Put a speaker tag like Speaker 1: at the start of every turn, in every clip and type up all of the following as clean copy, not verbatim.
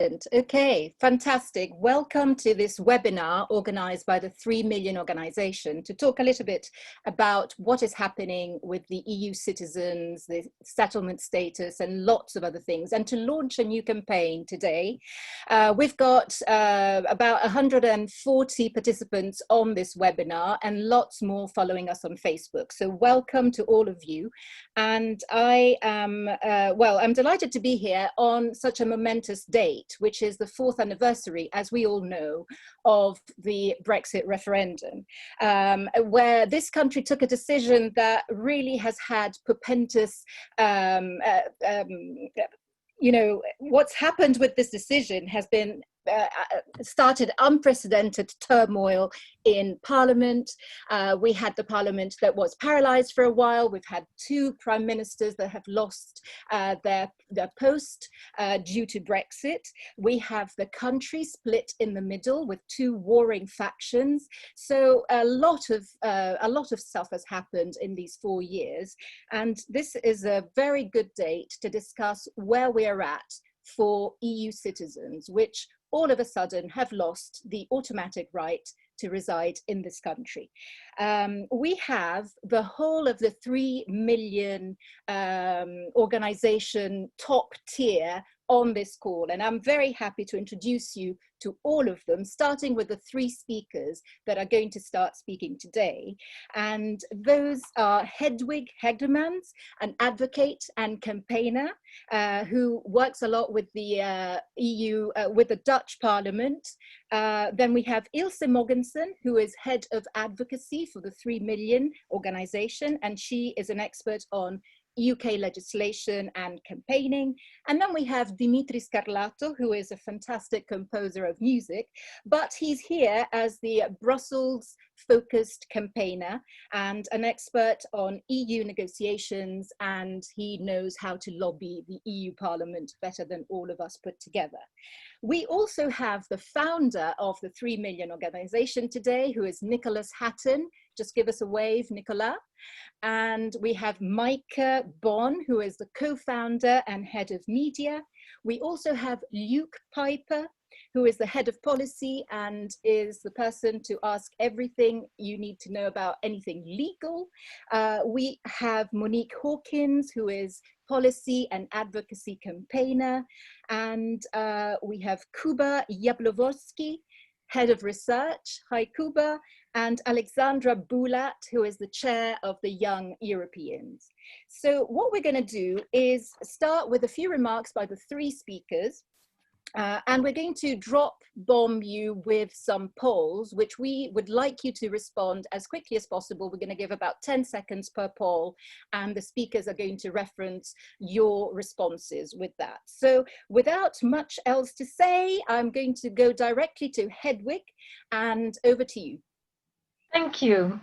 Speaker 1: Okay, fantastic. Welcome to this webinar organized by the 3 Million organization to talk a little bit about what is happening with the EU citizens, the settlement status, and lots of other things, and to launch a new campaign today. We've got about 140 participants on this webinar and lots more following us on Facebook. So welcome to all of you. And I am, I'm delighted to be here on such a momentous date, which is the 4th anniversary, as we all know, of the Brexit referendum, where this country took a decision that really has had portentous what's happened with this decision has been started unprecedented turmoil in Parliament. We had the Parliament that was paralyzed for a while. We've had 2 prime ministers that have lost their post due to Brexit. We have the country split in the middle with 2 warring factions. So a lot of stuff has happened in these 4 years, and this is a very good date to discuss where we are at for EU citizens, which all of a sudden have lost the automatic right to reside in this country. We have the whole of the 3 million organization top tier on this call, and I'm very happy to introduce you to all of them, starting with the 3 speakers that are going to start speaking today. And those are Hedwig Hegdermans, an advocate and campaigner who works a lot with the EU, with the Dutch Parliament. Then we have Ilse Mogensen, who is head of advocacy for the 3 Million organization, and she is an expert on UK legislation and campaigning. And then we have Dimitri Scarlato, who is a fantastic composer of music, but he's here as the Brussels focused campaigner and an expert on EU negotiations, and he knows how to lobby the EU Parliament better than all of us put together. We also have the founder of the 3 Million organization today, who is Nicholas Hatton. Just give us a wave, Nicolas. And we have Maaike Bon, who is the co-founder and head of media. We also have Luke Piper, who is the head of policy and is the person to ask everything you need to know about anything legal. We have Monique Hawkins, who is policy and advocacy campaigner. And we have Kuba Jablowoski, head of research. Hi, Kuba. And Alexandra Bulat, who is the chair of the Young Europeans. So what we're going to do is start with a few remarks by the 3 speakers. And we're going to bomb you with some polls, which we would like you to respond as quickly as possible. We're going to give about 10 seconds per poll, and the speakers are going to reference your responses with that. So without much else to say, I'm going to go directly to Hedwig, and over to you.
Speaker 2: Thank you.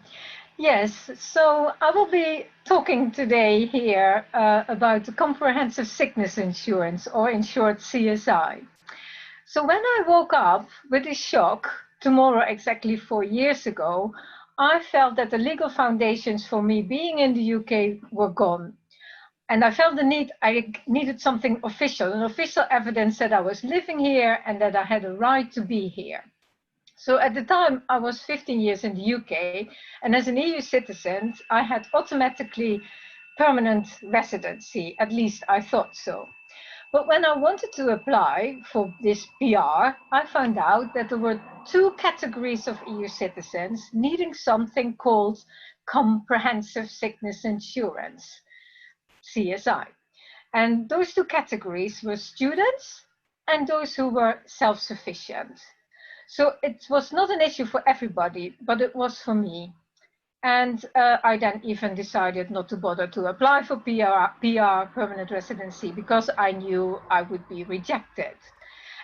Speaker 2: Yes, so I will be talking today here about the comprehensive sickness insurance, or in short, CSI. So when I woke up with a shock tomorrow exactly 4 years ago, I felt that the legal foundations for me being in the UK were gone. And I felt the need, I needed something official, an official evidence that I was living here and that I had a right to be here. So at the time, I was 15 years in the UK, and as an EU citizen, I had automatically permanent residency, at least I thought so. But when I wanted to apply for this PR, I found out that there were 2 categories of EU citizens needing something called comprehensive sickness insurance, CSI. And those 2 categories were students and those who were self-sufficient. So it was not an issue for everybody, but it was for me. And I then even decided not to bother to apply for PR, permanent residency, because I knew I would be rejected.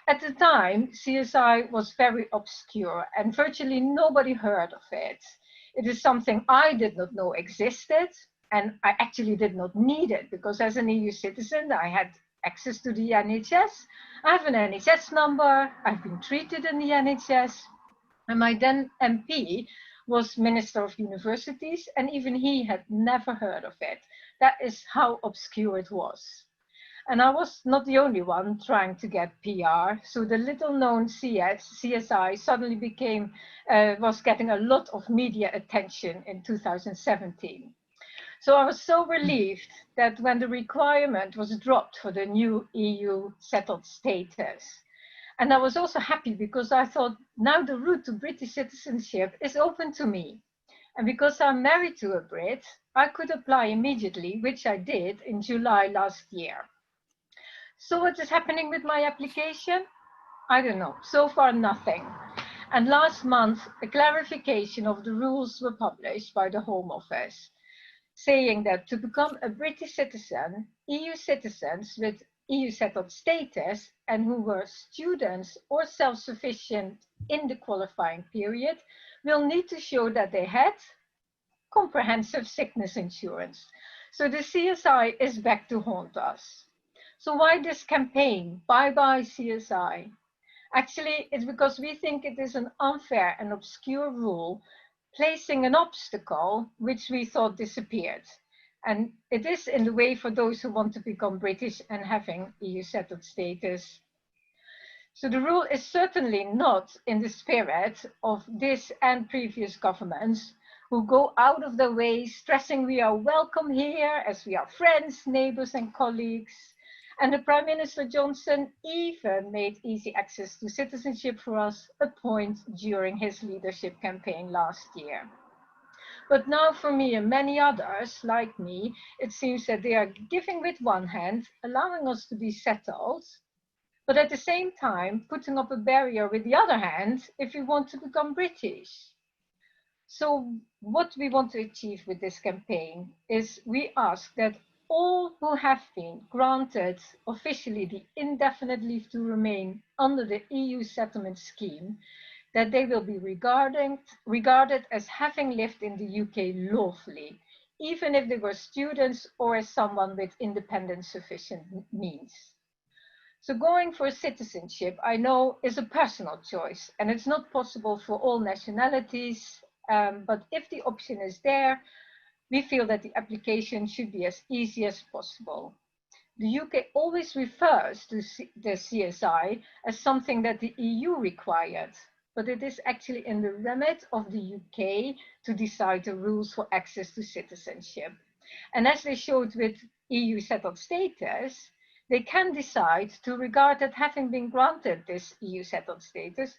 Speaker 2: At the time, CSI was very obscure and virtually nobody heard of it. It is something I did not know existed, and I actually did not need it, because as an EU citizen, I had access to the NHS. I have an NHS number, I've been treated in the NHS, and my then MP was Minister of Universities, and even he had never heard of it. That is how obscure it was. And I was not the only one trying to get PR. So the little known CSI suddenly was getting a lot of media attention in 2017. So I was so relieved that when the requirement was dropped for the new EU settled status. And I was also happy because I thought now the route to British citizenship is open to me. And because I'm married to a Brit, I could apply immediately, which I did in July last year. So what is happening with my application? I don't know. So far, nothing. And last month, a clarification of the rules were published by the Home Office, saying that to become a British citizen, EU citizens with EU settled status and who were students or self-sufficient in the qualifying period will need to show that they had comprehensive sickness insurance. So the CSI is back to haunt us. So why this campaign? Bye bye CSI. Actually, it's because we think it is an unfair and obscure rule placing an obstacle which we thought disappeared. And it is in the way for those who want to become British and having EU settled status. So the rule is certainly not in the spirit of this and previous governments who go out of their way stressing we are welcome here as we are friends, neighbors and colleagues. And the Prime Minister Johnson even made easy access to citizenship for us a point during his leadership campaign last year. But now for me and many others like me, it seems that they are giving with one hand, allowing us to be settled, but at the same time putting up a barrier with the other hand if we want to become British. So what we want to achieve with this campaign is we ask that all who have been granted officially the indefinite leave to remain under the EU settlement scheme, that they will be regarded as having lived in the UK lawfully, even if they were students or as someone with independent sufficient means. So going for citizenship, I know, is a personal choice, and it's not possible for all nationalities, but if the option is there, we feel that the application should be as easy as possible. The UK always refers to the CSI as something that the EU required, but it is actually in the remit of the UK to decide the rules for access to citizenship. And as they showed with EU settled status, they can decide to regard that having been granted this EU settled status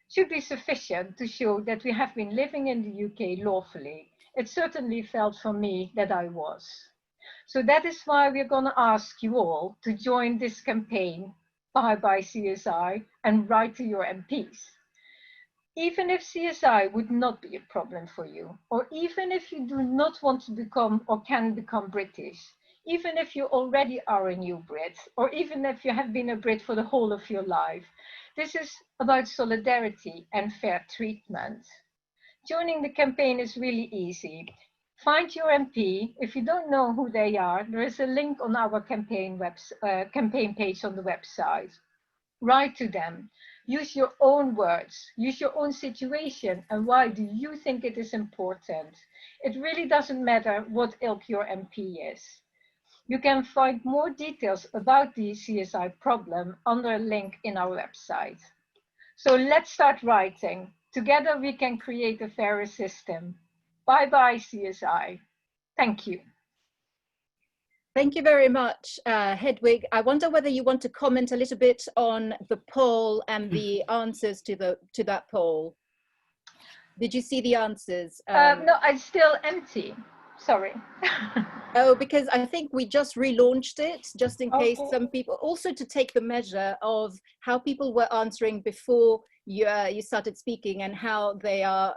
Speaker 2: should be sufficient to show that we have been living in the UK lawfully. It certainly felt for me that I was. So that is why we're going to ask you all to join this campaign, Bye Bye CSI, and write to your MPs. Even if CSI would not be a problem for you, or even if you do not want to become or can become British, even if you already are a new Brit, or even if you have been a Brit for the whole of your life, this is about solidarity and fair treatment. Joining the campaign is really easy. Find your MP. If you don't know who they are, there is a link on our campaign page on the website. Write to them. Use your own words. Use your own situation and why do you think it is important. It really doesn't matter what ilk your MP is. You can find more details about the CSI problem under a link in our website. So let's start writing. Together we can create a fairer system. Bye bye CSI. Thank you.
Speaker 1: Thank you very much, Hedwig. I wonder whether you want to comment a little bit on the poll and the answers to that poll. Did you see the answers?
Speaker 2: No, it's still empty. Sorry.
Speaker 1: Oh, because I think we just relaunched it, just in case some people, also to take the measure of how people were answering before you started speaking and how they are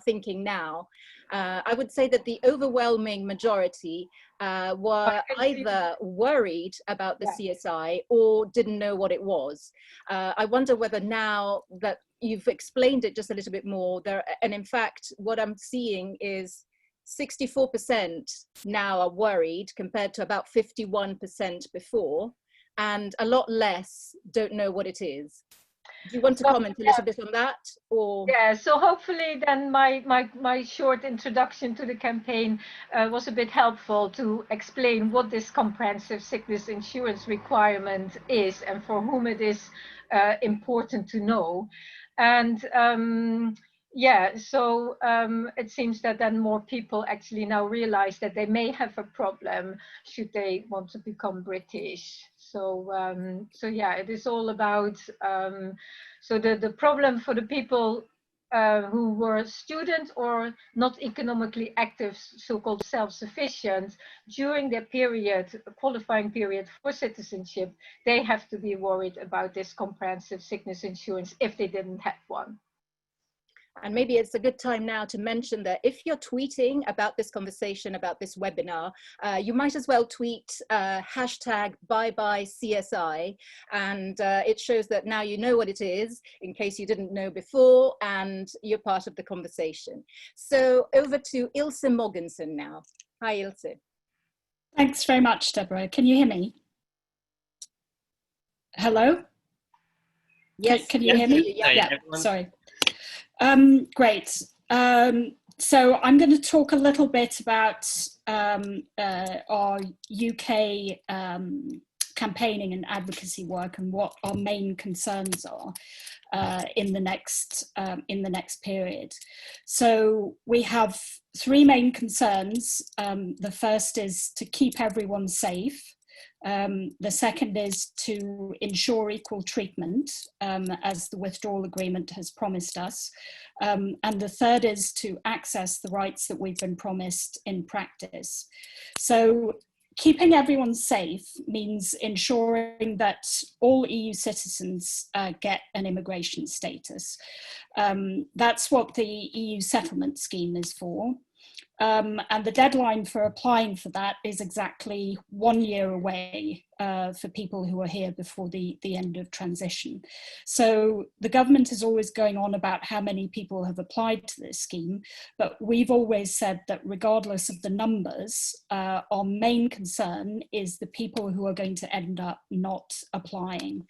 Speaker 1: thinking now. I would say that the overwhelming majority were either worried about the CSI or didn't know what it was. I wonder whether now that you've explained it just a little bit more, and in fact, what I'm seeing is 64% now are worried compared to about 51% before, and a lot less don't know what it is. Do you want to
Speaker 2: So,
Speaker 1: comment a little bit on that, or?
Speaker 2: yeah, so hopefully then my short introduction to the campaign was a bit helpful to explain what this comprehensive sickness insurance requirement is and for whom it is important to know. And yeah, so it seems that then more people actually now realize that they may have a problem should they want to become British. So so yeah, it is all about so the problem for the people who were students or not economically active, so-called self-sufficient, during their period, qualifying period for citizenship, they have to be worried about this comprehensive sickness insurance if they didn't have one.
Speaker 1: And maybe it's a good time now to mention that if you're tweeting about this conversation, about this webinar, you might as well tweet hashtag #ByeByeCSI, and it shows that now you know what it is, in case you didn't know before, and you're part of the conversation. So over to Ilse Moggensen now. Hi, Ilse.
Speaker 3: Thanks very much, Deborah. Can you hear me? Hello?
Speaker 1: Yes.
Speaker 3: Can you hear me?
Speaker 1: Yeah.
Speaker 3: Sorry. Great. So I'm going to talk a little bit about our UK campaigning and advocacy work and what our main concerns are in the next period. So we have three main concerns. The first is to keep everyone safe. The second is to ensure equal treatment, as the withdrawal agreement has promised us. And the third is to access the rights that we've been promised in practice. So keeping everyone safe means ensuring that all EU citizens get an immigration status. That's what the EU settlement scheme is for. And the deadline for applying for that is exactly 1 year away for people who are here before the end of transition. So the government is always going on about how many people have applied to this scheme, but we've always said that regardless of the numbers, our main concern is the people who are going to end up not applying.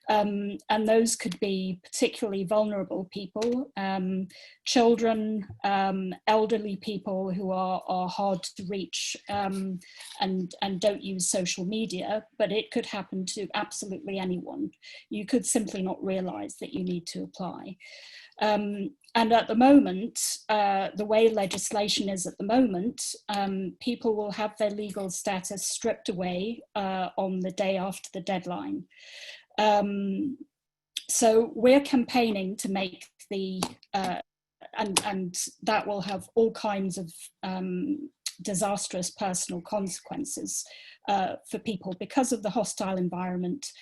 Speaker 3: And those could be particularly vulnerable people, children, elderly people who are hard to reach and don't use social media, but it could happen to absolutely anyone. You could simply not realize that you need to apply. And at the moment, the way legislation is at the moment, people will have their legal status stripped away on the day after the deadline. So we're campaigning to make the, and that will have all kinds of disastrous personal consequences for people because of the hostile environment,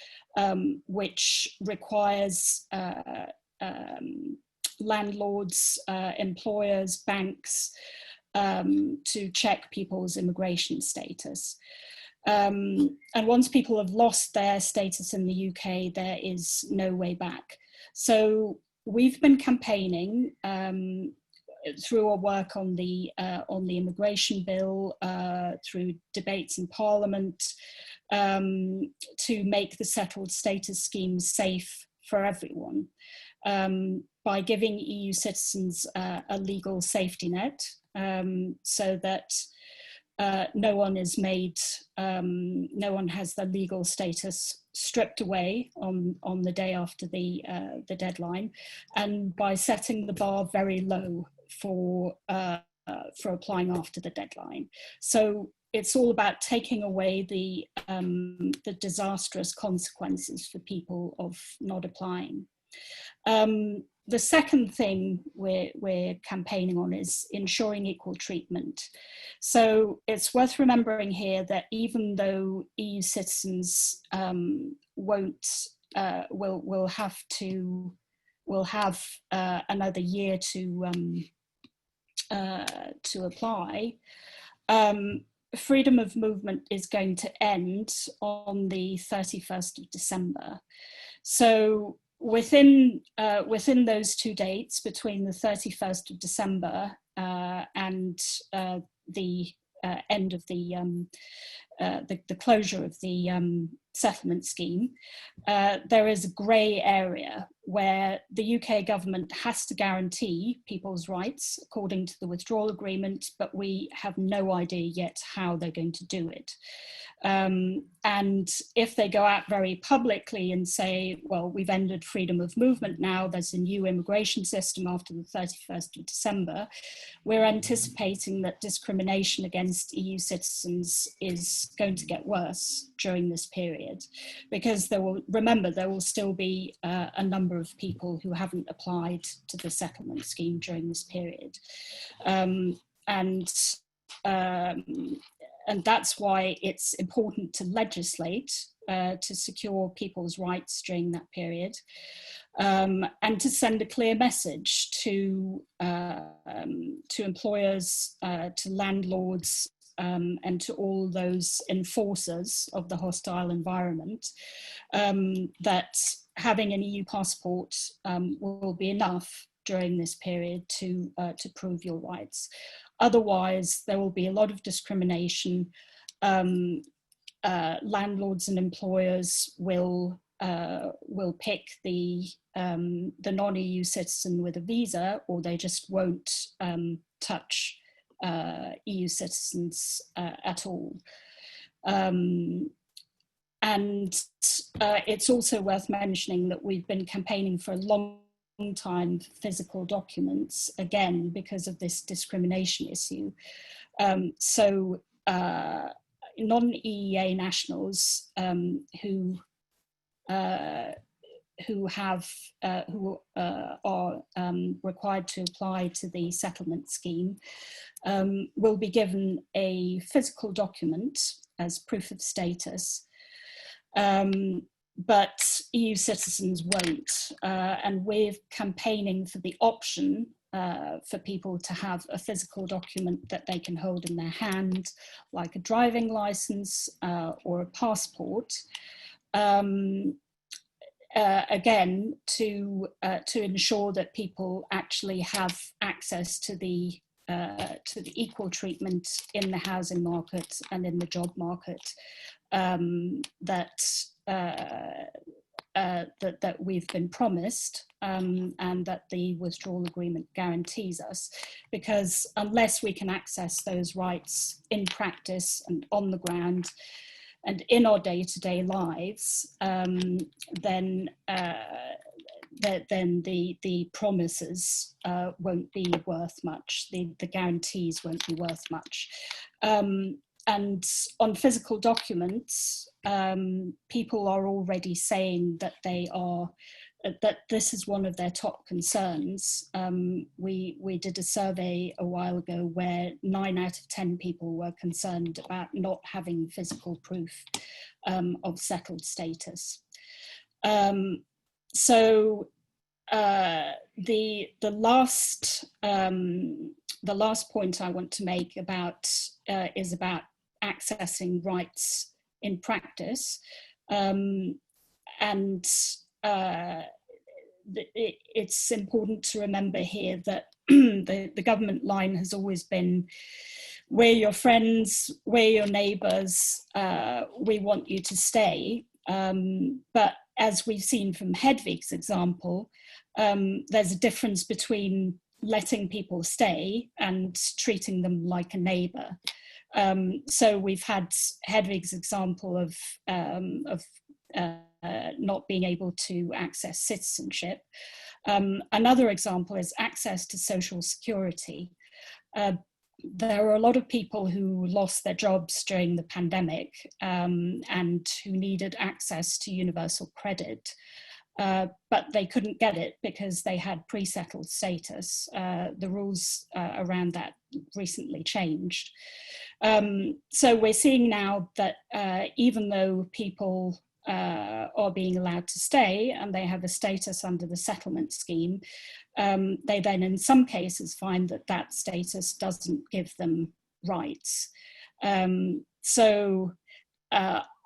Speaker 3: which requires landlords, employers, banks to check people's immigration status. And once people have lost their status in the UK, there is no way back. So we've been campaigning through our work on the immigration bill, through debates in Parliament, to make the settled status scheme safe for everyone by giving EU citizens a legal safety net, so that no one is made, no one has their legal status stripped away on the day after the deadline, and by setting the bar very low for applying after the deadline. So it's all about taking away the disastrous consequences for people of not applying. The second thing we're campaigning on is ensuring equal treatment. So it's worth remembering here that even though EU citizens will have another year to apply, freedom of movement is going to end on the 31st of December. So within those two dates, between the 31st of December and the end of the closure of the settlement scheme, there is a grey area where the UK government has to guarantee people's rights according to the withdrawal agreement, but we have no idea yet how they're going to do it. And if they go out very publicly and say, well, we've ended freedom of movement now, there's a new immigration system after the 31st of December, we're anticipating that discrimination against EU citizens is going to get worse during this period, because there will still be a number of people who haven't applied to the settlement scheme during this period. And that's why it's important to legislate to secure people's rights during that period, and to send a clear message to employers, to landlords, and to all those enforcers of the hostile environment, that having an EU passport will be enough during this period to prove your rights. Otherwise, there will be a lot of discrimination. Landlords and employers will pick the non-EU citizen with a visa, or they just won't touch EU citizens at all. And it's also worth mentioning that we've been campaigning for a long time for physical documents, again, because of this discrimination issue. So non-EEA nationals who are required to apply to the settlement scheme will be given a physical document as proof of status. But EU citizens won't, and we're campaigning for the option for people to have a physical document that they can hold in their hand, like a driving license or a passport, again, to ensure that people actually have access to the equal treatment in the housing market and in the job market that we've been promised, and that the withdrawal agreement guarantees us. Because unless we can access those rights in practice and on the ground and in our day-to-day lives, then the promises won't be worth much. The guarantees won't be worth much. And on physical documents, people are already saying that that this is one of their top concerns. We did a survey a while ago where 9 out of 10 people were concerned about not having physical proof of settled status. So the last point I want to make is about accessing rights in practice, and it's important to remember here that the government line has always been, we're your friends, we're your neighbours, we want you to stay. But as we've seen from Hedvig's example, there's a difference between letting people stay and treating them like a neighbour. So we've had Hedvig's example of not being able to access citizenship. Another example is access to social security. There are a lot of people who lost their jobs during the pandemic and who needed access to universal credit. But they couldn't get it because they had pre-settled status. The rules around that recently changed. So we're seeing now that even though people are being allowed to stay and they have a status under the settlement scheme, they then in some cases find that that status doesn't give them rights. So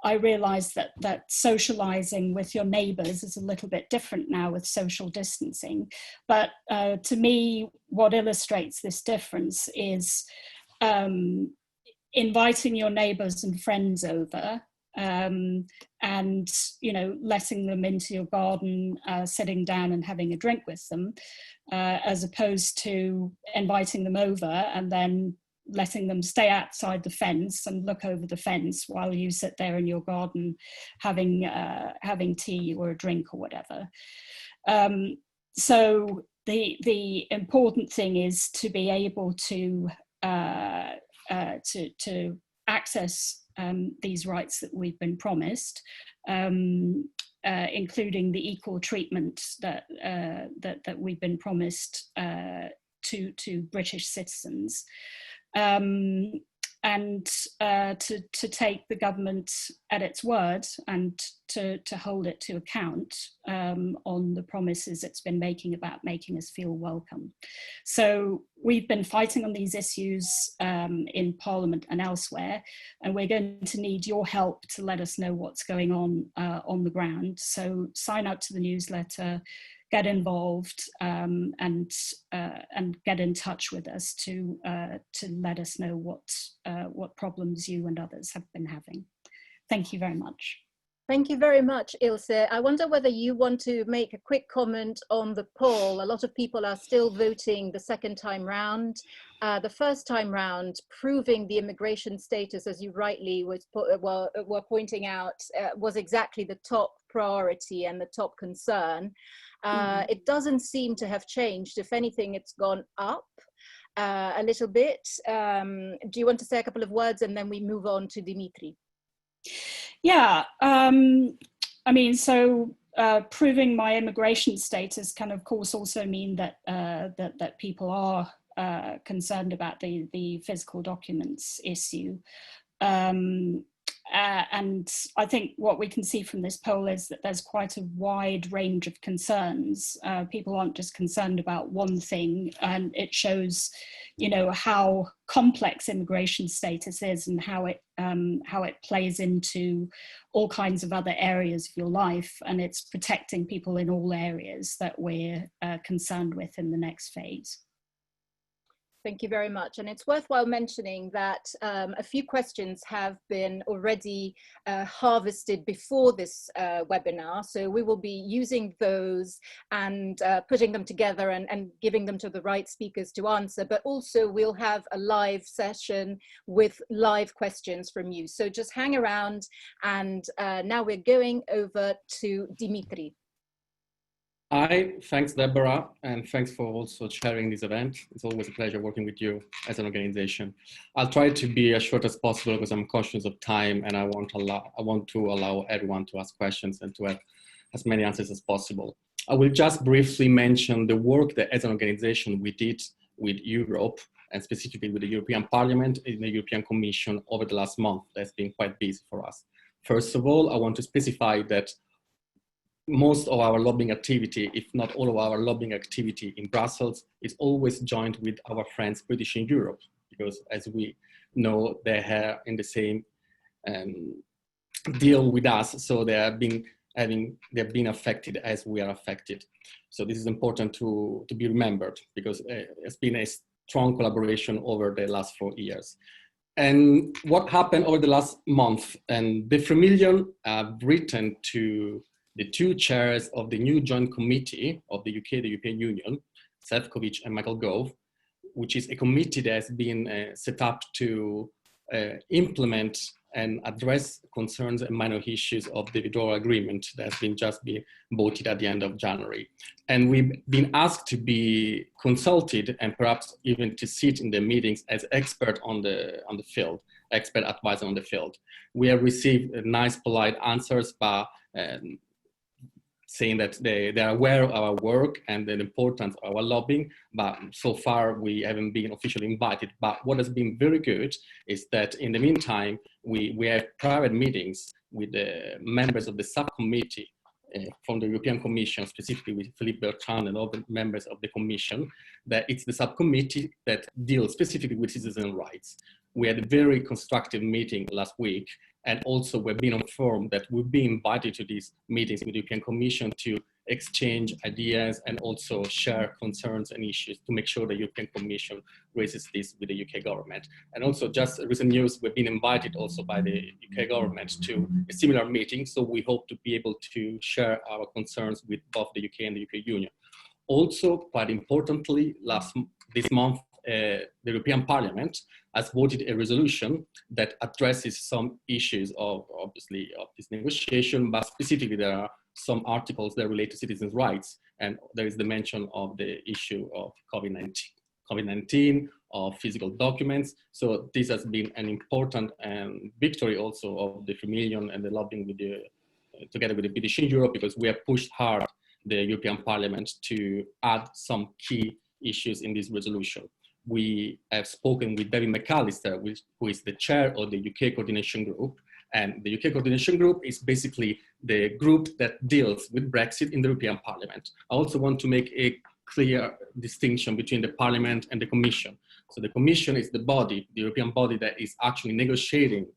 Speaker 3: I realise that socialising with your neighbours is a little bit different now with social distancing. But to me, what illustrates this difference is inviting your neighbours and friends over and, you know, letting them into your garden, sitting down and having a drink with them, as opposed to inviting them over and then letting them stay outside the fence and look over the fence while you sit there in your garden having tea or a drink or whatever. So the important thing is to be able to access these rights that we've been promised, including the equal treatment that we've been promised to British citizens, and to take the government at its word and to hold it to account on the promises it's been making about making us feel welcome. So we've been fighting on these issues in Parliament and elsewhere, and we're going to need your help to let us know what's going on the ground. So sign up to the newsletter, get involved, and get in touch with us to let us know what problems you and others have been having. Thank you very much.
Speaker 1: Thank you very much, Ilse. I wonder whether you want to make a quick comment on the poll. A lot of people are still voting the second time round. The first time round, proving the immigration status, as you rightly were pointing out, was exactly the top priority and the top concern. It doesn't seem to have changed. If anything, it's gone up a little bit. Do you want to say a couple of words and then we move on to Dimitri?
Speaker 3: Yeah, I mean, so proving my immigration status can, of course, also mean that that people are concerned about the physical documents issue. And I think what we can see from this poll is that there's quite a wide range of concerns. People aren't just concerned about one thing, and it shows, you know, how complex immigration status is and how it plays into all kinds of other areas of your life, and it's protecting people in all areas that we're concerned with in the next phase.
Speaker 1: Thank you very much. And it's worthwhile mentioning that a few questions have been already harvested before this webinar. So we will be using those and putting them together and giving them to the right speakers to answer. But also we'll have a live session with live questions from you. So just hang around. And now we're going over to Dimitri.
Speaker 4: Hi, thanks Deborah, and thanks for also chairing this event. It's always a pleasure working with you as an organization. I'll try to be as short as possible because I'm conscious of time and I want to allow everyone to ask questions and to have as many answers as possible. I will just briefly mention the work that as an organization we did with Europe and specifically with the European Parliament and the European Commission over the last month. That's been quite busy for us. First of all, I want to specify that most of our lobbying activity, if not all of our lobbying activity in Brussels, is always joined with our friends British in Europe, because as we know, they are in the same deal with us, so they've been affected as we are affected. So this is important to be remembered, because it's been a strong collaboration over the last 4 years. And what happened over the last month, and the 3million have written to the two chairs of the new joint committee of the UK, the European Union, Sefcovic and Michael Gove, which is a committee that has been set up to implement and address concerns and minor issues of the withdrawal agreement that has been just been voted at the end of January. And we've been asked to be consulted and perhaps even to sit in the meetings as expert on the field, expert advisor on the field. We have received nice, polite answers, but saying that they are aware of our work and the importance of our lobbying, but so far we haven't been officially invited. But what has been very good is that in the meantime, we have private meetings with the members of the subcommittee from the European Commission, specifically with Philippe Bertrand and all the members of the Commission, that it's the subcommittee that deals specifically with citizen rights. We had a very constructive meeting last week, and also we've been informed that we'll be invited to these meetings with the European Commission to exchange ideas and also share concerns and issues to make sure the European Commission raises this with the UK government. And also just recent news, we've been invited also by the UK government to a similar meeting. So we hope to be able to share our concerns with both the UK and the UK Union. Also, quite importantly, this month, the European Parliament has voted a resolution that addresses some issues of, obviously, of this negotiation, but specifically there are some articles that relate to citizens' rights, and there is the mention of the issue of COVID-19, of physical documents. So this has been an important victory also of the 3million and the lobbying with the, together with the British in Europe, because we have pushed hard the European Parliament to add some key issues in this resolution. We have spoken with David McAllister, who is the chair of the UK Coordination Group. And the UK Coordination Group is basically the group that deals with Brexit in the European Parliament. I also want to make a clear distinction between the Parliament and the Commission. So the Commission is the body, the European body that is actually negotiating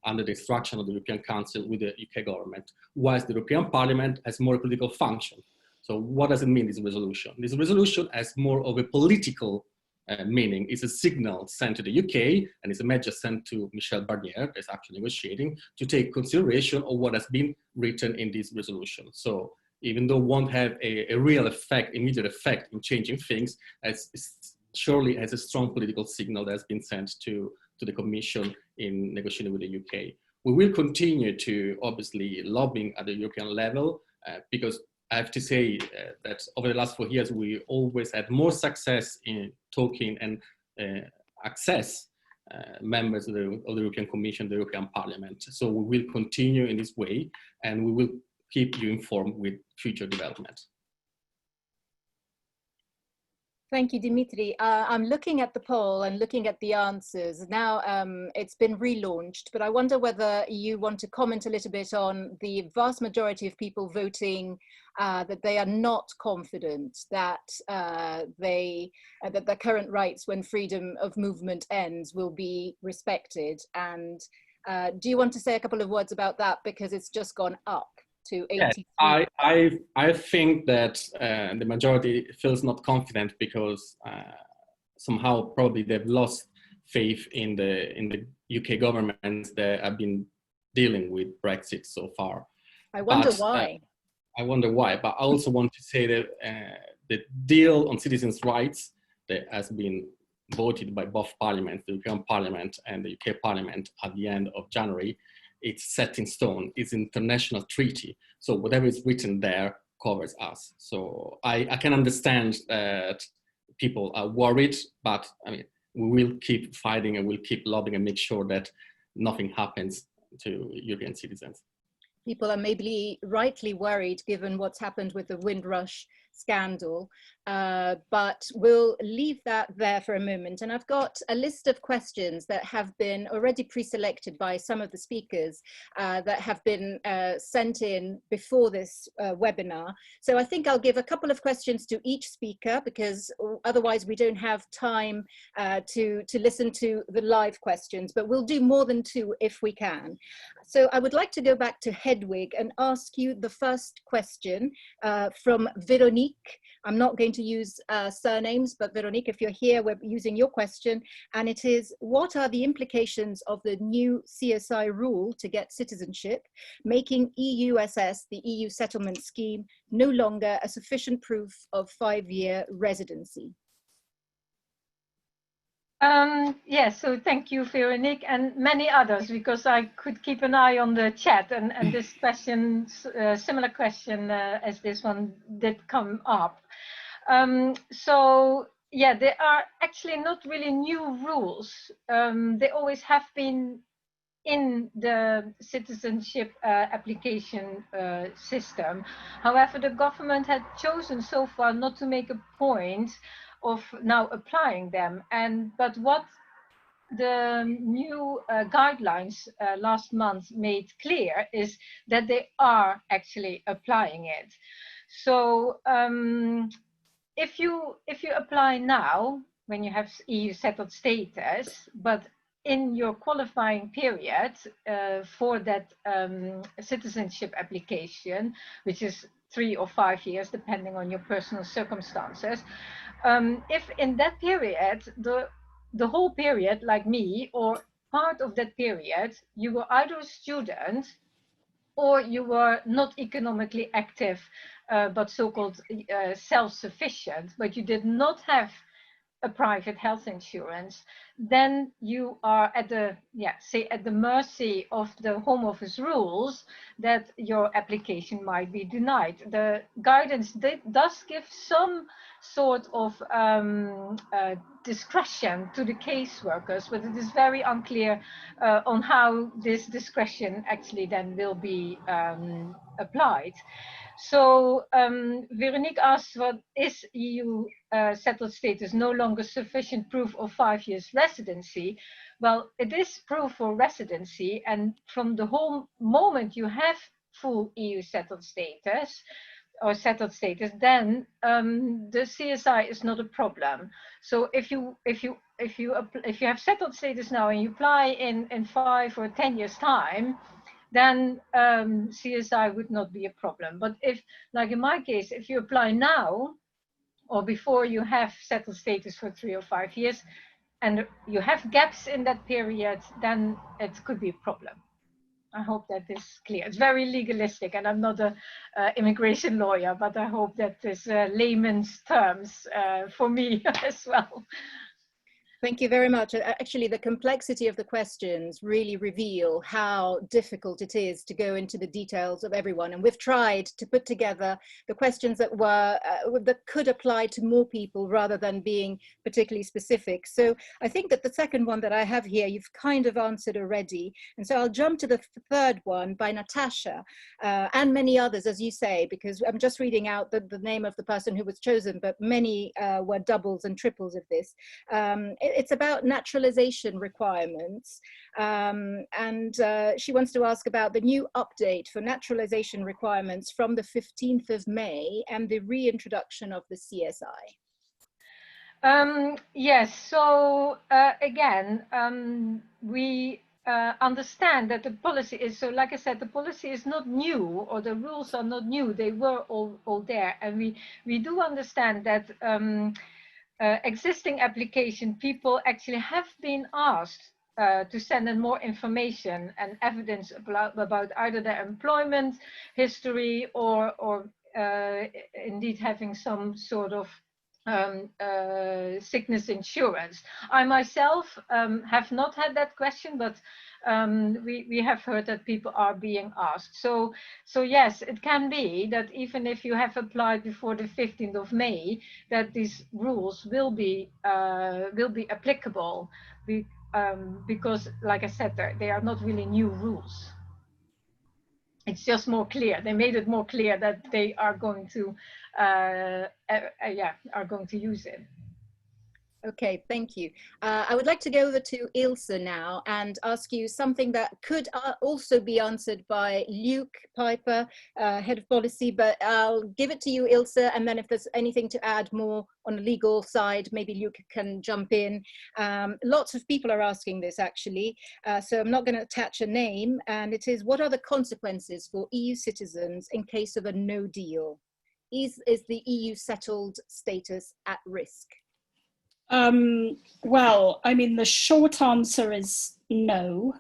Speaker 4: under the instruction of the European Council with the UK government, whilst the European Parliament has more political function. So what does it mean, this resolution? This resolution has more of a political meaning. It's a signal sent to the UK, and it's a message sent to Michel Barnier, that's actually negotiating, to take consideration of what has been written in this resolution. So even though it won't have a real effect, immediate effect in changing things, it surely has a strong political signal that has been sent to the Commission in negotiating with the UK. We will continue to obviously lobbying at the European level because I have to say that over the last 4 years, we always had more success in talking and access members of the European Commission, the European Parliament. So we will continue in this way, and we will keep you informed with future developments.
Speaker 1: Thank you, Dimitri. I'm looking at the poll and looking at the answers. Now it's been relaunched, but I wonder whether you want to comment a little bit on the vast majority of people voting that they are not confident that that their current rights when freedom of movement ends will be respected. And do you want to say a couple of words about that, because it's just gone up to 83?
Speaker 4: Yes, I think that the majority feels not confident because somehow probably they've lost faith in the UK governments that have been dealing with Brexit so far.
Speaker 1: I wonder why.
Speaker 4: I wonder why, but I also want to say that the deal on citizens' rights that has been voted by both parliaments, the European Parliament and the UK Parliament at the end of January, it's set in stone. It's an international treaty. So whatever is written there covers us. So I can understand that people are worried, but I mean, we will keep fighting and we'll keep lobbying and make sure that nothing happens to European citizens.
Speaker 1: People are maybe rightly worried given what's happened with the Windrush scandal, but we'll leave that there for a moment. And I've got a list of questions that have been already pre-selected by some of the speakers that have been sent in before this webinar. So I think I'll give a couple of questions to each speaker, because otherwise we don't have time to listen to the live questions, but we'll do more than 2 if we can. So I would like to go back to Hedwig and ask you the first question from Veronique. I'm not going to use surnames, but Veronique, if you're here, we're using your question. And it is, what are the implications of the new CSI rule to get citizenship, making EUSS, the EU settlement scheme, no longer a sufficient proof of 5-year residency?
Speaker 2: Yes, so thank you, Veronique, and many others, because I could keep an eye on the chat, and this question, similar question as this one, did come up. So yeah, there are actually not really new rules. They always have been in the citizenship application system. However, the government had chosen so far not to make a point of now applying them. But what the new guidelines last month made clear is that they are actually applying it. So if you apply now, when you have EU settled status, but in your qualifying period for that citizenship application, which is 3 or 5 years, depending on your personal circumstances. If in that period, the whole period, like me, or part of that period, you were either a student or you were not economically active, but so-called self-sufficient, but you did not have a private health insurance, then you are at the at the mercy of the Home Office rules that your application might be denied. The guidance does give some sort of discretion to the caseworkers, but it is very unclear on how this discretion actually then will be applied. So Veronique asked, what is EU settled status no longer sufficient proof of 5 years residency? Well, it is proof for residency, and from the whole moment you have full EU settled status, then the CSI is not a problem. So if you have settled status now and you apply in 5 or 10 years time, then CSI would not be a problem. But if, like in my case, if you apply now or before you have settled status for 3 or 5 years and you have gaps in that period, then it could be a problem. I hope that is clear. It's very legalistic, and I'm not a immigration lawyer, but I hope that is layman's terms for me as well.
Speaker 1: Thank you very much. Actually, the complexity of the questions really reveal how difficult it is to go into the details of everyone. And we've tried to put together the questions that could apply to more people rather than being particularly specific. So I think that the second one that I have here, you've kind of answered already. And so I'll jump to the third one by Natasha and many others, as you say, because I'm just reading out the name of the person who was chosen, but many were doubles and triples of this. It's about naturalization requirements, and she wants to ask about the new update for naturalization requirements from the 15th of May and the reintroduction of the CSI.
Speaker 2: Yes, so again, we understand that the policy is, so like I said, the policy is not new, or the rules are not new, they were all there, and we do understand that existing application people actually have been asked to send in more information and evidence about either their employment history or indeed having some sort of sickness insurance. I myself have not had that question, but we have heard that people are being asked. So yes, it can be that even if you have applied before the 15th of May, that these rules will be applicable, because, like I said, they are not really new rules. It's just more clear. They made it more clear that they are going to, are going to use it.
Speaker 1: Okay, thank you. I would like to go over to Ilse now and ask you something that could also be answered by Luke Piper, Head of Policy, but I'll give it to you, Ilse, and then if there's anything to add more on the legal side, maybe Luke can jump in. Lots of people are asking this, actually, so I'm not going to attach a name, and it is, what are the consequences for EU citizens in case of a no deal? Is the EU settled status at risk?
Speaker 3: Well, I mean, the short answer is no,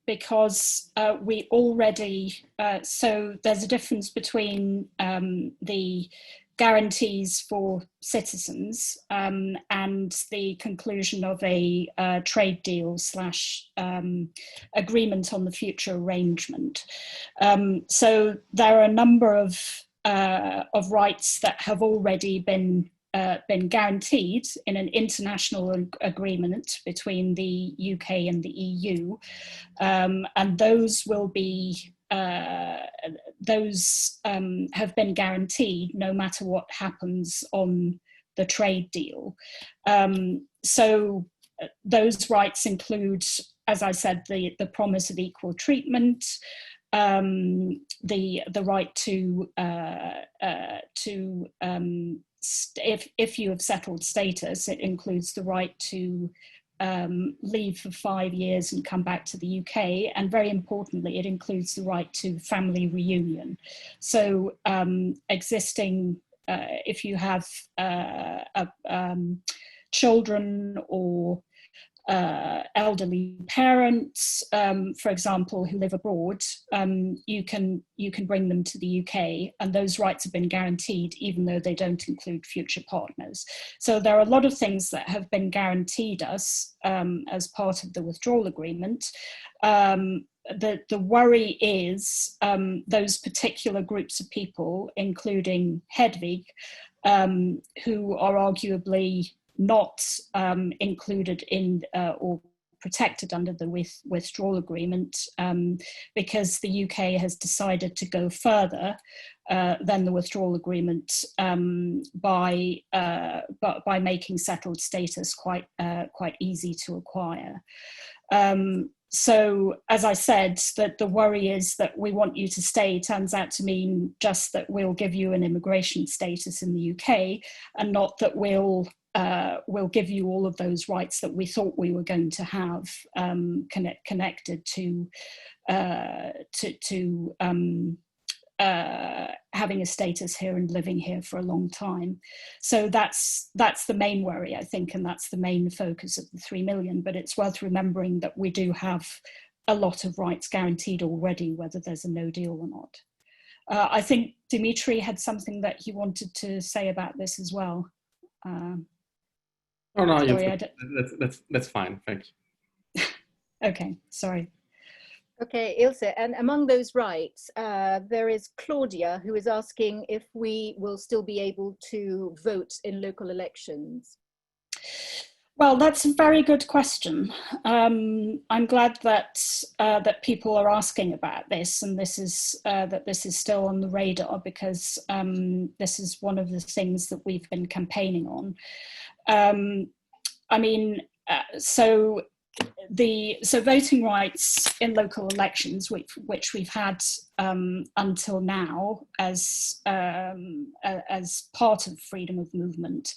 Speaker 3: because we already, so there's a difference between the guarantees for citizens and the conclusion of a trade deal / agreement on the future arrangement. So there are a number of rights that have already been guaranteed in an international agreement between the UK and the EU, and those will be have been guaranteed no matter what happens on the trade deal. So those rights include, as I said, the promise of equal treatment, the right to if you have settled status, it includes the right to leave for 5 years and come back to the UK. And very importantly, it includes the right to family reunion. So existing, if you have children or elderly parents, for example, who live abroad, you can bring them to the UK, and those rights have been guaranteed, even though they don't include future partners. So there are a lot of things that have been guaranteed us as part of the withdrawal agreement. The worry is those particular groups of people, including Hedvig, who are arguably not included in or protected under the withdrawal agreement, because the UK has decided to go further than the withdrawal agreement by making settled status quite easy to acquire. So, as I said, that the worry is that we want you to stay turns out to mean just that we'll give you an immigration status in the UK, and not that we'll give you all of those rights that we thought we were going to have connected to having a status here and living here for a long time. So that's the main worry, I think, and that's the main focus of the 3 million. But it's worth remembering that we do have a lot of rights guaranteed already, whether there's a no deal or not. I think Dimitri had something that he wanted to say about this as well.
Speaker 4: Oh no,
Speaker 3: sorry,
Speaker 4: that's fine. Thank you.
Speaker 3: Okay, sorry.
Speaker 1: Okay, Ilse, and among those rights, there is Claudia, who is asking if we will still be able to vote in local elections.
Speaker 3: Well, that's a very good question. I'm glad that that people are asking about this, and this is still on the radar, because this is one of the things that we've been campaigning on. I mean, so voting rights in local elections, which we've had until now as part of freedom of movement,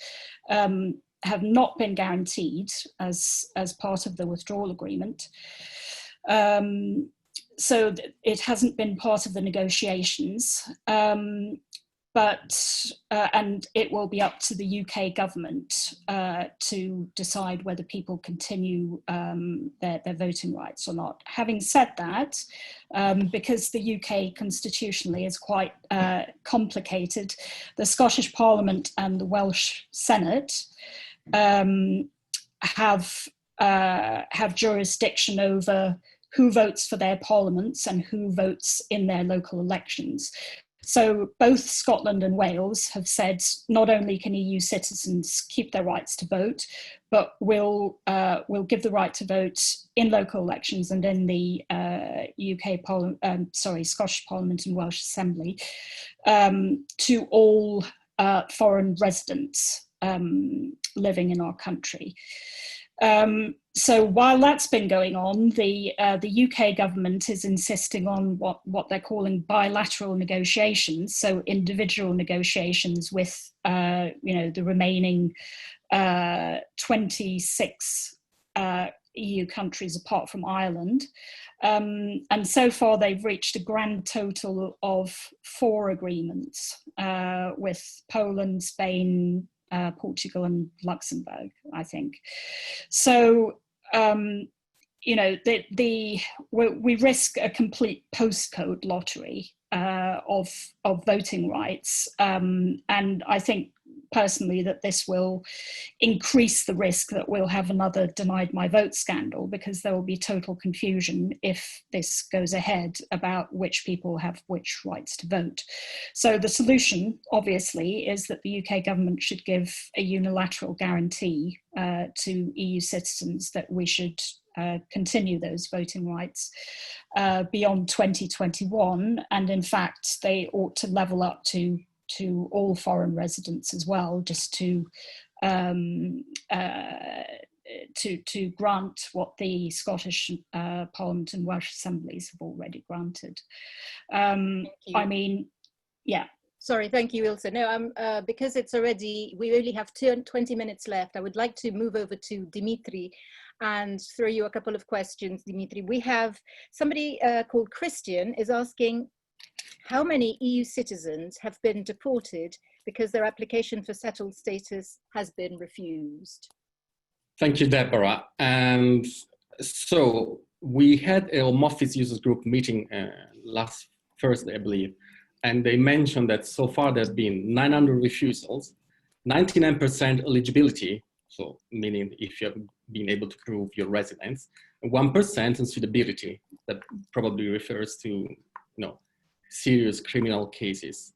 Speaker 3: have not been guaranteed as part of the withdrawal agreement. So it hasn't been part of the negotiations. But and it will be up to the UK government to decide whether people continue their voting rights or not. Having said that, because the UK constitutionally is quite complicated, the Scottish Parliament and the Welsh Senate have jurisdiction over who votes for their parliaments and who votes in their local elections. So both Scotland and Wales have said not only can EU citizens keep their rights to vote, but we'll give the right to vote in local elections and in the Scottish Parliament and Welsh Assembly to all foreign residents living in our country. So while that's been going on, the UK government is insisting on what they're calling bilateral negotiations, so individual negotiations with the remaining 26 EU countries apart from Ireland. And so far they've reached a grand total of 4 agreements with Poland, Spain, Portugal and Luxembourg, I think. So, we risk a complete postcode lottery of voting rights. And I think personally that this will increase the risk that we'll have another denied my vote scandal, because there will be total confusion if this goes ahead about which people have which rights to vote. So the solution, obviously, is that the UK government should give a unilateral guarantee to EU citizens that we should continue those voting rights beyond 2021. And in fact, they ought to level up to all foreign residents as well, just to grant what the Scottish Parliament and Welsh Assemblies have already granted. I mean, yeah.
Speaker 1: Sorry, thank you, Ilse. No, because it's already, we only have 20 minutes left. I would like to move over to Dimitri and throw you a couple of questions, Dimitri. We have somebody called Christian is asking, how many EU citizens have been deported because their application for settled status has been refused?
Speaker 4: Thank you, Deborah. And so we had a Home Office users group meeting last Thursday, I believe, and they mentioned that so far there's been 900 refusals, 99% eligibility, so meaning if you have been able to prove your residence, and 1% on suitability, that probably refers to serious criminal cases.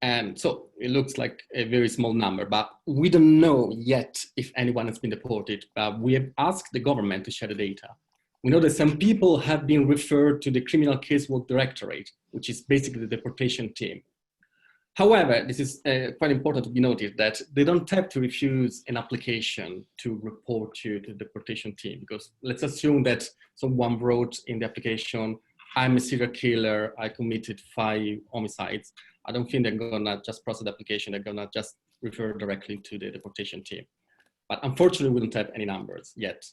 Speaker 4: And so it looks like a very small number, but we don't know yet if anyone has been deported. We have asked the government to share the data. We know that some people have been referred to the Criminal Casework Directorate, which is basically the deportation team. However, this is quite important to be noted that they don't have to refuse an application to report you to the deportation team, because let's assume that someone wrote in the application, I'm a serial killer, I committed 5 homicides. I don't think they're gonna just process the application, they're gonna just refer directly to the deportation team. But unfortunately, we don't have any numbers yet.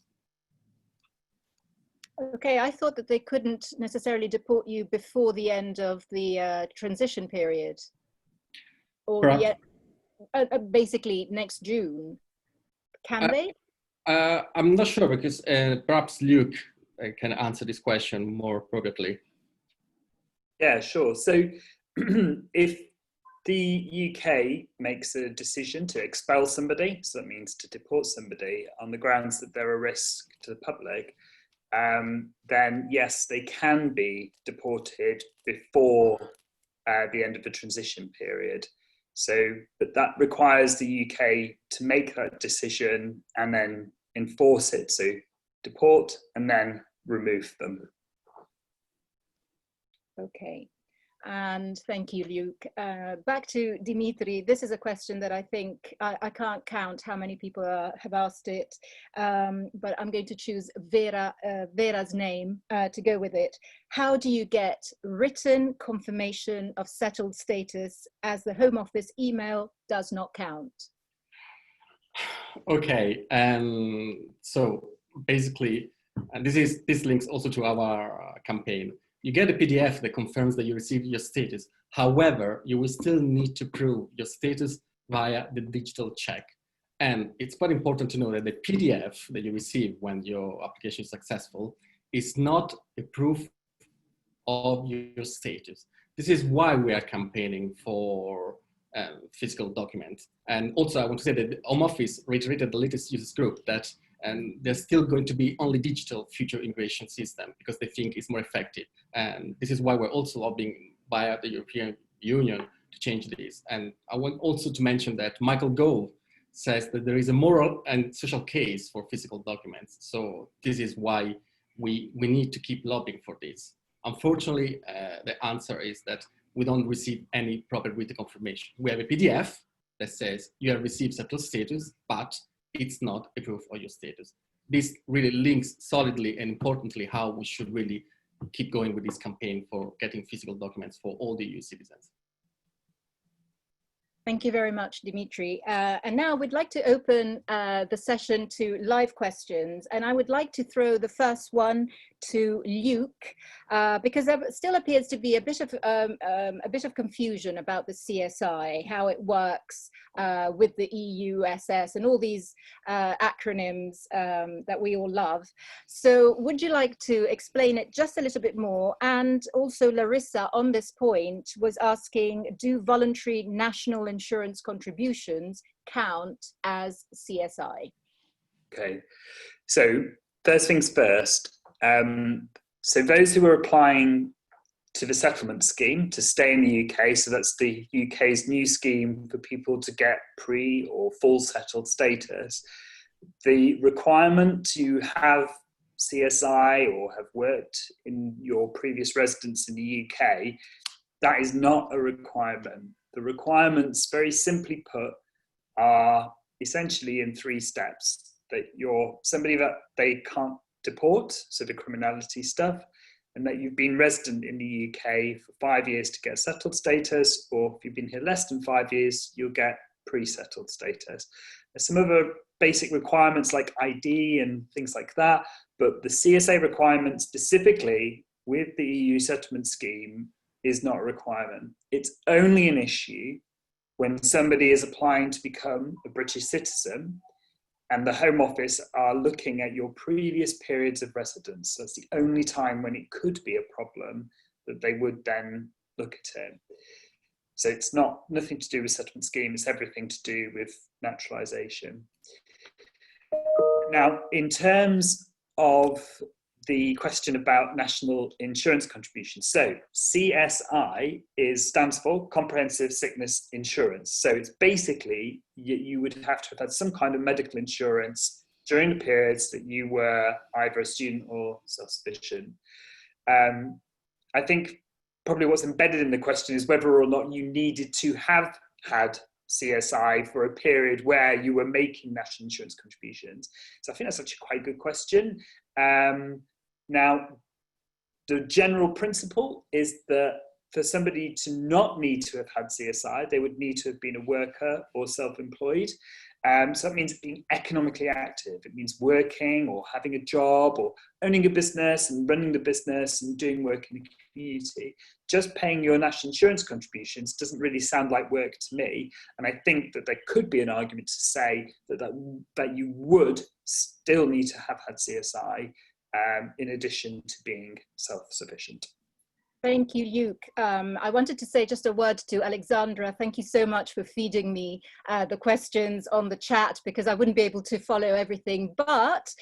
Speaker 1: Okay, I thought that they couldn't necessarily deport you before the end of the transition period. Or basically next June. Can they?
Speaker 4: I'm not sure, because perhaps Luke can answer this question more appropriately.
Speaker 5: Yeah, sure. So if the UK makes a decision to expel somebody, so that means to deport somebody on the grounds that they're a risk to the public, then yes, they can be deported before the end of the transition period. So, but that requires the UK to make that decision and then enforce it. So deport and then remove them.
Speaker 1: Okay, and thank you, Luke. Back to Dimitri. This is a question that I think I can't count how many people have asked it, but I'm going to choose Vera's name to go with it. How do you get written confirmation of settled status as the Home Office email does not count?
Speaker 4: Okay, so basically, and this links also to our campaign. You get a PDF that confirms that you received your status. However, you will still need to prove your status via the digital check. And it's quite important to know that the PDF that you receive when your application is successful is not a proof of your status. This is why we are campaigning for physical documents. And also I want to say that the Home Office reiterated the latest users group that there's still going to be only digital future immigration system because they think it's more effective. And this is why we're also lobbying via the European Union to change this. And I want also to mention that Michael Gove says that there is a moral and social case for physical documents. So this is why we need to keep lobbying for this. Unfortunately, the answer is that we don't receive any proper written confirmation. We have a PDF that says you have received settled status, but it's not a proof of your status. This really links solidly and importantly how we should really keep going with this campaign for getting physical documents for all the EU citizens.
Speaker 1: Thank you very much, Dimitri. And now we'd like to open the session to live questions. And I would like to throw the first one to Luke, because there still appears to be a bit of confusion about the CSI, how it works with the EUSS and all these acronyms that we all love. So would you like to explain it just a little bit more? And also Larissa on this point was asking, do voluntary national insurance contributions count as CSI?
Speaker 5: Okay, so first things first. So those who are applying to the settlement scheme to stay in the UK, so that's the UK's new scheme for people to get pre or full settled status, the requirement to have CSI or have worked in your previous residence in the UK, that is not a requirement. The requirements, very simply put, are essentially in 3 steps. That you're somebody that they can't deport, so the criminality stuff, and that you've been resident in the UK for 5 years to get settled status, or if you've been here less than 5 years, you'll get pre-settled status. There's some other basic requirements like ID and things like that, but the CSA requirement specifically with the EU settlement scheme is not a requirement. It's only an issue when somebody is applying to become a British citizen and the Home Office are looking at your previous periods of residence. That's the only time when it could be a problem that they would then look at it. So it's nothing to do with settlement scheme, it's everything to do with naturalisation. Now, in terms of the question about national insurance contributions, so CSI stands for Comprehensive Sickness Insurance. So it's basically, you would have to have had some kind of medical insurance during the periods that you were either a student or self-sufficient. I think probably what's embedded in the question is whether or not you needed to have had CSI for a period where you were making national insurance contributions. So I think that's actually quite a good question. Now, the general principle is that for somebody to not need to have had CSI, they would need to have been a worker or self-employed. So that means being economically active. It means working or having a job or owning a business and running the business and doing work in the community. Just paying your national insurance contributions doesn't really sound like work to me. And I think that there could be an argument to say that you would still need to have had CSI in addition to being self-sufficient.
Speaker 1: Thank you, Luke. I wanted to say just a word to Alexandra. Thank you so much for feeding me the questions on the chat, because I wouldn't be able to follow everything. But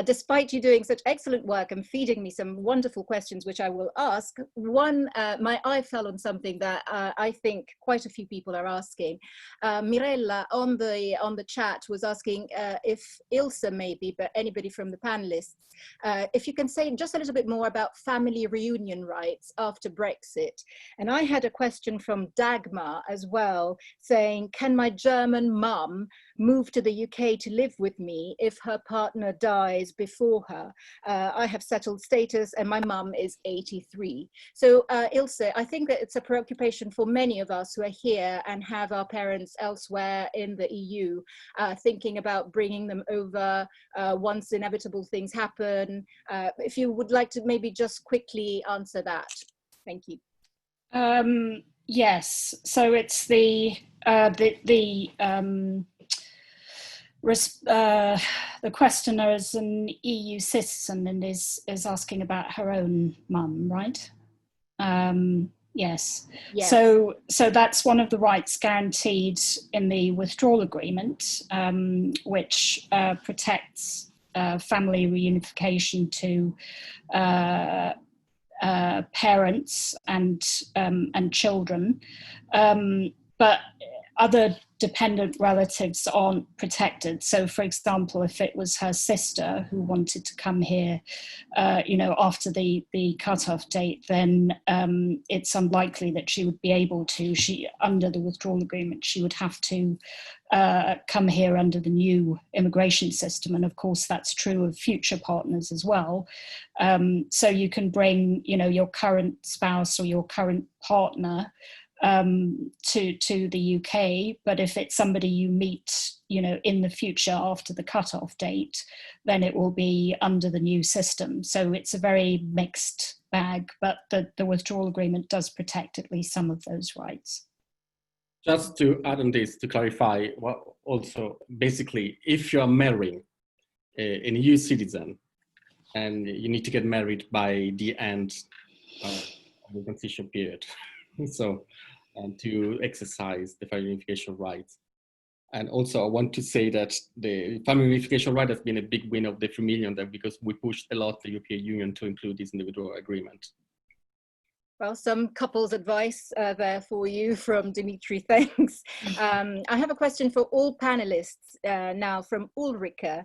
Speaker 1: despite you doing such excellent work and feeding me some wonderful questions, which I will ask, my eye fell on something that I think quite a few people are asking. Mirella on the chat was asking if Ilse maybe, but anybody from the panelists, if you can say just a little bit more about family reunion rights after Brexit. And I had a question from Dagmar as well, saying, can my German mum move to the UK to live with me if her partner dies before her? I have settled status and my mum is 83. So Ilse, I think that it's a preoccupation for many of us who are here and have our parents elsewhere in the EU, thinking about bringing them over once inevitable things happen. If you would like to maybe just quickly answer that. Thank you.
Speaker 3: Yes, so it's the questioner is an EU citizen and is asking about her own mum, right? Yes. So that's one of the rights guaranteed in the withdrawal agreement, which protects family reunification to parents and children, but other dependent relatives aren't protected. So, for example, if it was her sister who wanted to come here, after the cutoff date, then it's unlikely that she would be able to. Under the withdrawal agreement, she would have to come here under the new immigration system, and of course that's true of future partners as well. So you can bring, your current spouse or your current partner to the UK, but if it's somebody you meet, in the future after the cutoff date, then it will be under the new system. So it's a very mixed bag, but the withdrawal agreement does protect at least some of those rights.
Speaker 4: Just to add on this, to clarify, also basically, if you are marrying an EU citizen and you need to get married by the end of the transition period, so to exercise the family reunification rights. And also I want to say that the family reunification right has been a big win of the 3 million there, because we pushed a lot the European Union to include this in the withdrawal agreement.
Speaker 1: Well, some couples advice there for you from Dimitri, thanks. I have a question for all panelists now from Ulrika.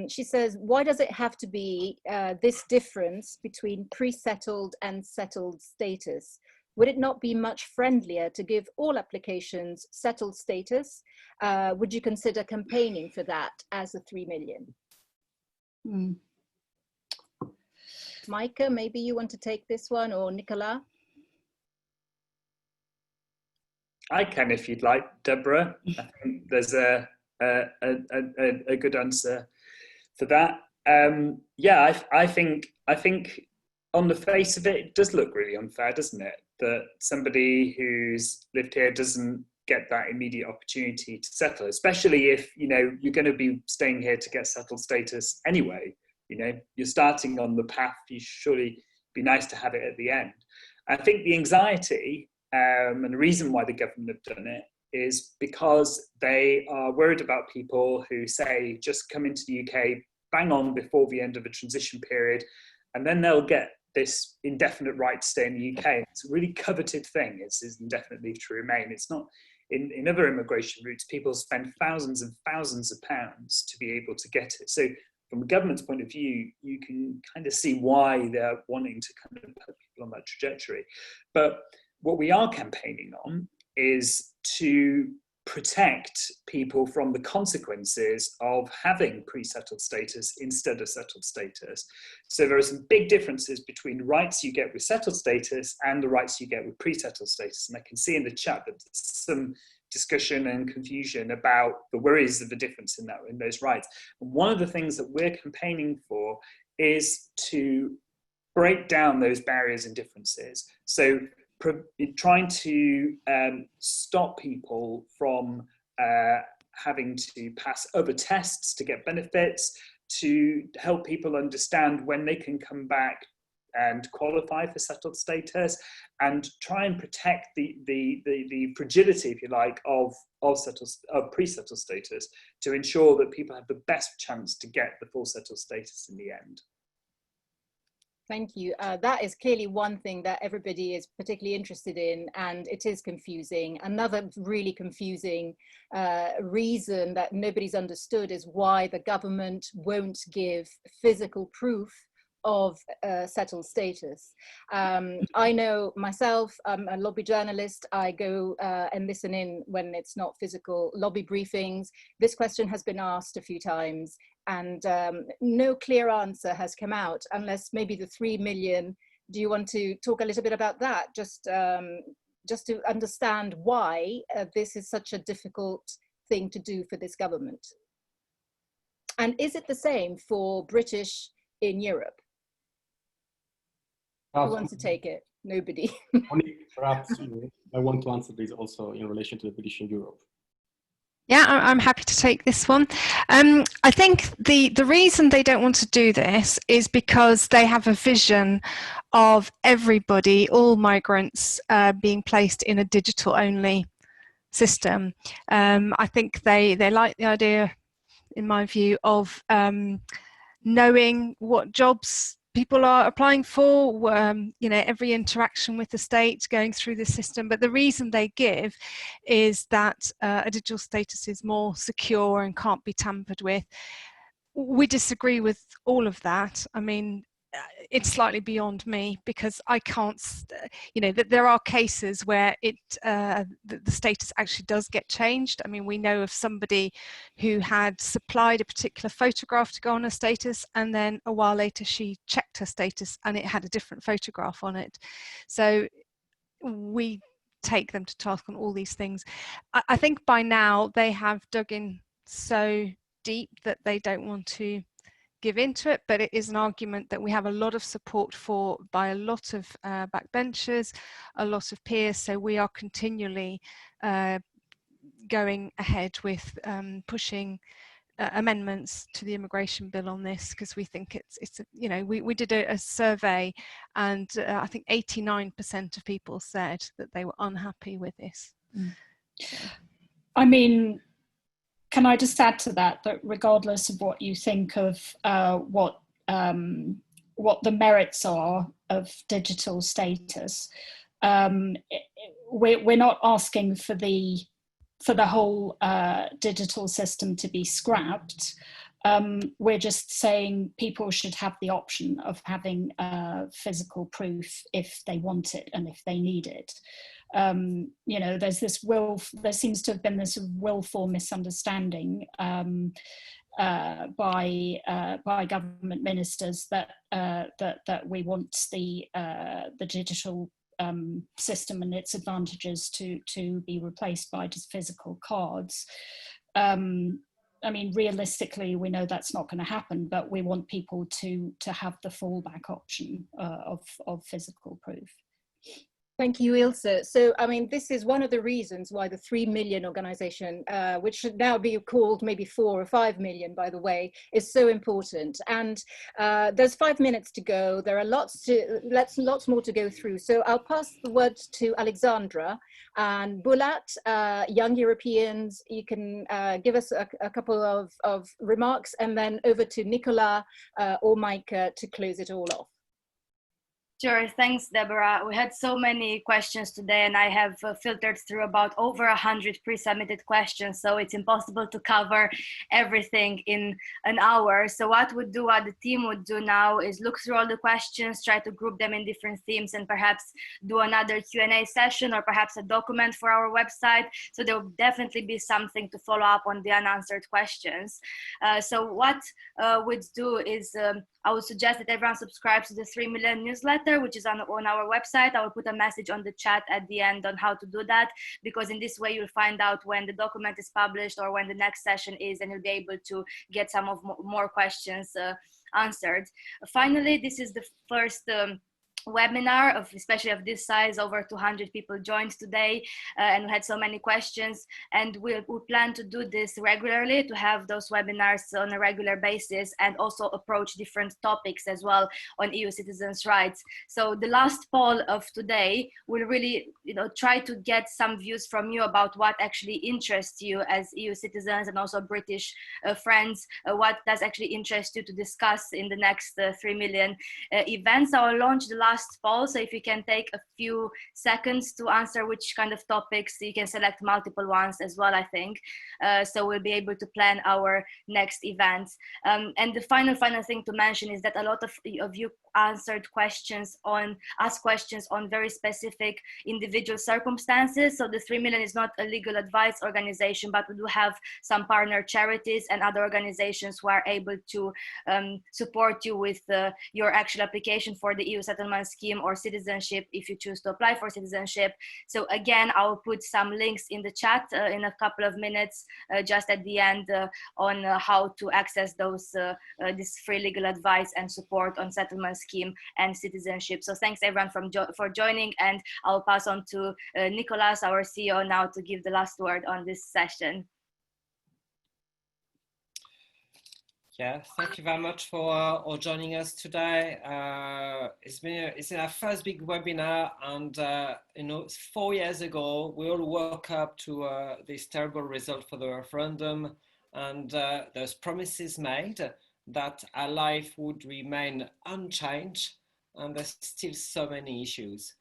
Speaker 1: She says, why does it have to be this difference between pre-settled and settled status? Would it not be much friendlier to give all applications settled status? Would you consider campaigning for that as a 3 million? Micah, maybe you want to take this one, or Nicola?
Speaker 5: I can, if you'd like, Deborah. I think there's a good answer for that. Yeah, I think on the face of it, it does look really unfair, doesn't it? That somebody who's lived here doesn't get that immediate opportunity to settle, especially if, you know, you're going to be staying here to get settled status anyway. You know, you're starting on the path, you surely be nice to have it at the end. I think the anxiety and the reason why the government have done it is because they are worried about people who say just come into the UK bang on before the end of a transition period, and then they'll get this indefinite right to stay in the UK. It's a really coveted thing. It's indefinite leave to remain. It's not in other immigration routes, people spend thousands and thousands of pounds to be able to get it. So from a government's point of view, you can kind of see why they're wanting to kind of put people on that trajectory. But what we are campaigning on is to protect people from the consequences of having pre-settled status instead of settled status. So there are some big differences between rights you get with settled status and the rights you get with pre-settled status. And I can see in the chat that there's some discussion and confusion about the worries of the difference in those rights. And one of the things that we're campaigning for is to break down those barriers and differences. So trying to stop people from having to pass other tests to get benefits, to help people understand when they can come back and qualify for settled status, and try and protect the fragility, if you like, of pre-settled status, to ensure that people have the best chance to get the full settled status in the end.
Speaker 1: Thank you. That is clearly one thing that everybody is particularly interested in, and it is confusing. Another really confusing reason that nobody's understood is why the government won't give physical proof of settled status. I know myself, I'm a lobby journalist. I go and listen in when it's not physical lobby briefings. This question has been asked a few times, and no clear answer has come out, unless maybe the 3 million. Do you want to talk a little bit about that? Just to understand why this is such a difficult thing to do for this government. And is it the same for British in Europe? Who wants to take it? Nobody.
Speaker 4: Perhaps I want to answer this also in relation to the British in Europe.
Speaker 6: Yeah, I'm happy to take this one. I think the reason they don't want to do this is because they have a vision of everybody, all migrants, being placed in a digital-only system. I think they like the idea, in my view, of knowing what jobs people are applying for, you know, every interaction with the state going through the system. But the reason they give is that a digital status is more secure and can't be tampered with. We disagree with all of that. I mean, it's slightly beyond me, because I can't, you know, that there are cases where the status actually does get changed. I mean, we know of somebody who had supplied a particular photograph to go on her status, and then a while later she checked her status and it had a different photograph on it. So we take them to task on all these things. I think by now they have dug in so deep that they don't want to give into it, but it is an argument that we have a lot of support for by a lot of backbenchers, a lot of peers. So we are continually going ahead with pushing amendments to the immigration bill on this, because we think it's you know, we did a survey, and I think 89% of people said that they were unhappy with this.
Speaker 3: I mean, can I just add to that, that regardless of what you think of what the merits are of digital status, we're not asking for the whole digital system to be scrapped. We're just saying people should have the option of having physical proof if they want it and if they need it. You know, there seems to have been this willful misunderstanding by government ministers that we want the digital system and its advantages to be replaced by just physical cards. I mean, realistically, we know that's not going to happen, but we want people to have the fallback option of physical proof.
Speaker 1: Thank you, Ilse. So, I mean, this is one of the reasons why the 3 million organization, which should now be called maybe 4 or 5 million, by the way, is so important. And there's 5 minutes to go. There are lots more to go through. So I'll pass the word to Alexandra and Bulat, Young Europeans. You can give us a couple of remarks, and then over to Nicola or Micah to close it all off.
Speaker 7: Sure, thanks, Deborah. We had so many questions today, and I have filtered through about over 100 pre-submitted questions, so it's impossible to cover everything in an hour. So what the team would do now is look through all the questions, try to group them in different themes, and perhaps do another Q&A session or perhaps a document for our website. So there will definitely be something to follow up on the unanswered questions. So what we'd do is I would suggest that everyone subscribes to the 3 million newsletter, which is on our website. I will put a message on the chat at the end on how to do that, because in this way you'll find out when the document is published or when the next session is, and you'll be able to get some of more questions answered. Finally, this is the first webinar especially of this size. Over 200 people joined today, and we had so many questions, and we plan to do this regularly, to have those webinars on a regular basis, and also approach different topics as well on EU citizens' rights. So the last poll of today will really try to get some views from you about what actually interests you as EU citizens and also British friends, what does actually interest you to discuss in the next 3 million events. I will launch the last poll, so if you can take a few seconds to answer which kind of topics, you can select multiple ones as well, I think. So we'll be able to plan our next events. And the final thing to mention is that a lot of you asked questions on very specific individual circumstances. So the 3 million is not a legal advice organization, but we do have some partner charities and other organizations who are able to support you with your actual application for the EU settlement scheme or citizenship if you choose to apply for citizenship. So again, I will put some links in the chat in a couple of minutes just at the end on how to access those this free legal advice and support on settlement scheme and citizenship. So thanks everyone for joining, and I'll pass on to Nicolas, our CEO, now to give the last word on this session.
Speaker 8: Yeah, thank you very much for joining us today. It's our first big webinar, and 4 years ago we all woke up to this terrible result for the referendum, and there's promises made that our life would remain unchanged, and there's still so many issues.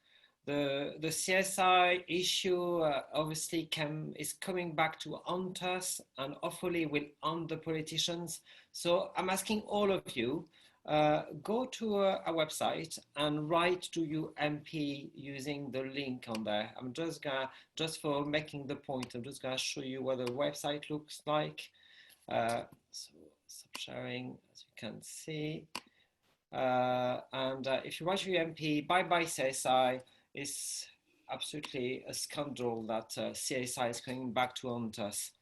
Speaker 8: The CSI issue obviously is coming back to haunt us, and hopefully will haunt the politicians. So I'm asking all of you, go to our website and write to your MP using the link on there. I'm just for making the point, I'm just gonna show you what the website looks like. So stop sharing, as you can see. And if you write to your MP, bye-bye CSI, it's absolutely a scandal that CSI is coming back to haunt us.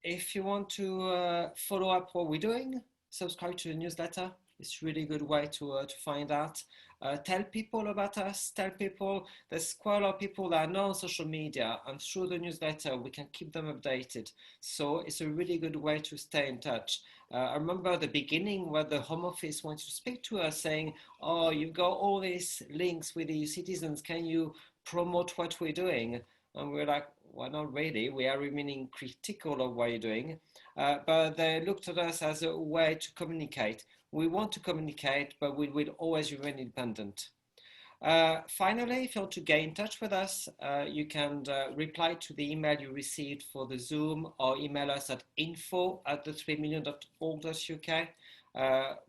Speaker 8: If you want to follow up what we're doing, subscribe to the newsletter. It's a really good way to find out. Tell people about us, tell people. There's quite a lot of people that are not on social media, and through the newsletter, we can keep them updated. So it's a really good way to stay in touch. I remember at the beginning where the Home Office wanted to speak to us saying, oh, you've got all these links with the citizens, can you promote what we're doing? And we're like, well, not really. We are remaining critical of what you're doing. But they looked at us as a way to communicate. We want to communicate, but we will always remain independent. Finally, if you want to get in touch with us, you can reply to the email you received for the Zoom, or email us at info@the3million.org.uk.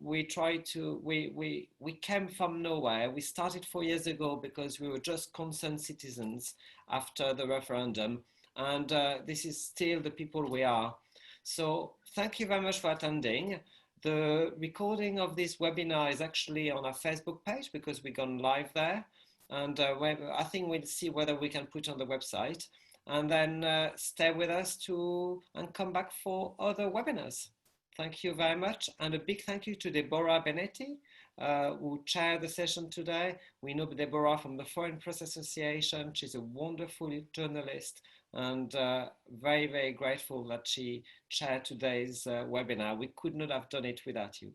Speaker 8: We came from nowhere. We started 4 years ago because we were just concerned citizens after the referendum, and this is still the people we are. So thank you very much for attending. The recording of this webinar is actually on our Facebook page because we've gone live there. And I think we'll see whether we can put it on the website. And then stay with us and come back for other webinars. Thank you very much. And a big thank you to Deborah Benetti, who chaired the session today. We know Deborah from the Foreign Press Association. She's a wonderful journalist and very, very grateful that she chaired today's webinar. We could not have done it without you.